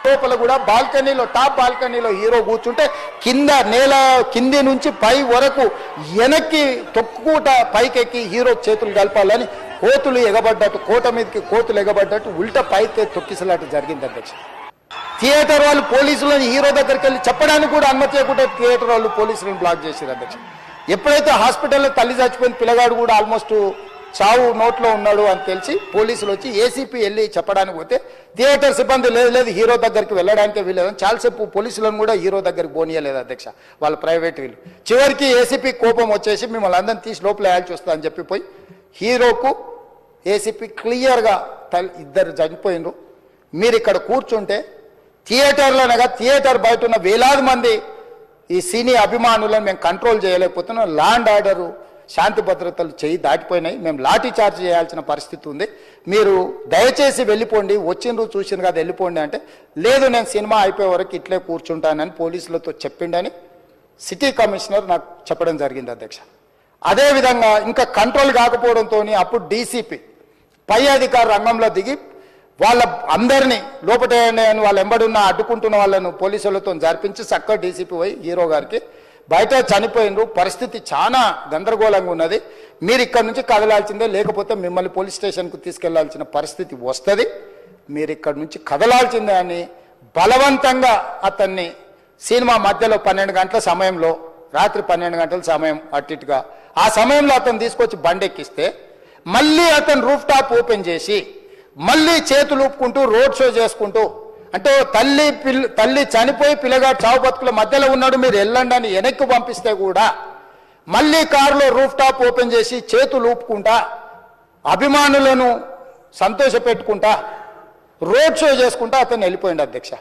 లోపల కూడా బాల్కనీలో టాప్ బాల్కనీలో హీరో కూర్చుంటే కింద నేల కింది నుంచి పై వరకు వెనక్కి తొక్కుట పైకెక్కి హీరో చేతులు కలపాలని కోతులు ఎగబడ్డట్టు కోట మీదకి కోతులు ఎగబడ్డట్టు ఉల్టా పైకి తొక్కిసలాట జరిగింది అధ్యక్ష. థియేటర్ వాళ్ళు పోలీసులను హీరో దగ్గరికి వెళ్ళి చెప్పడానికి కూడా అనుమతి చేయకుండా థియేటర్ వాళ్ళు పోలీసులను బ్లాక్ చేశారు అధ్యక్ష. ఎప్పుడైతే హాస్పిటల్లో తల్లి చచ్చిపోయిన పిల్లగాడు కూడా ఆల్మోస్ట్ చావు నోట్లో ఉన్నాడు అని తెలిసి పోలీసులు వచ్చి ఏసీపీ వెళ్ళి చెప్పడానికి పోతే థియేటర్ సిబ్బంది లేదు హీరో దగ్గరికి వెళ్ళడానికి వీలేదని చాలాసేపు పోలీసులను కూడా హీరో దగ్గరికి పోనీయలేదు అధ్యక్ష వాళ్ళ ప్రైవేట్ వీళ్ళు. చివరికి ఏసీపీ కోపం వచ్చేసి మిమ్మల్ని అందరిని తీసి లోపల వేయాల్సి వస్తా అని చెప్పిపోయి హీరోకు ఏసీపీ క్లియర్గా ఇద్దరు చనిపోయినరు, మీరు ఇక్కడ కూర్చుంటే థియేటర్లోనగా థియేటర్ బయట ఉన్న వేలాది మంది ఈ సినీ అభిమానులను మేము కంట్రోల్ చేయలేకపోతున్నాం, ల్యాండ్ ఆర్డరు శాంతి భద్రతలు చేయి దాటిపోయినాయి, మేము లాఠీ చార్జ్ చేయాల్సిన పరిస్థితి ఉంది, మీరు దయచేసి వెళ్ళిపోండి, వచ్చిండ్రు చూసిన కదా వెళ్ళిపోండి అంటే లేదు నేను సినిమా అయిపోయే వరకు ఇట్లే కూర్చుంటానని పోలీసులతో చెప్పిండని సిటీ కమిషనర్ నాకు చెప్పడం జరిగింది అధ్యక్ష. అదేవిధంగా ఇంకా కంట్రోల్ కాకపోవడంతో అప్పుడు డీసీపీ పై అధికారి రంగంలో దిగి వాళ్ళ అందరినీ లోపట వాళ్ళ ఎంబడున్న అడ్డుకుంటున్న వాళ్ళను పోలీసులతో జరిపించి చక్కగా డీసీపీ పోయి హీరో గారికి బయట చనిపోయినరు, పరిస్థితి చాలా గందరగోళంగా ఉన్నది, మీరు ఇక్కడ నుంచి కదలాల్సిందే లేకపోతే మిమ్మల్ని పోలీస్ స్టేషన్కు తీసుకెళ్లాల్సిన పరిస్థితి వస్తుంది, మీరు ఇక్కడ నుంచి కదలాల్సిందే అని బలవంతంగా అతన్ని సినిమా మధ్యలో 12 గంటల సమయంలో రాత్రి 12 గంటల సమయం అట్టిట్టుగా ఆ సమయంలో అతను తీసుకొచ్చి బండెక్కిస్తే మళ్ళీ అతను రూఫ్ టాప్ ఓపెన్ చేసి మళ్ళీ చేతులు ఊపుకుంటూ రోడ్ షో చేసుకుంటూ అంటే తల్లి చనిపోయి పిల్లగాడు చావు బతుకుల మధ్యలో ఉన్నాడు మీరు వెళ్ళండి అని వెనక్కి పంపిస్తే కూడా మళ్ళీ కారులో రూఫ్ టాప్ ఓపెన్ చేసి చేతులు ఊపుకుంటా అభిమానులను సంతోషపెట్టుకుంటా రోడ్ షో చేసుకుంటా అతను వెళ్ళిపోయింది అధ్యక్ష.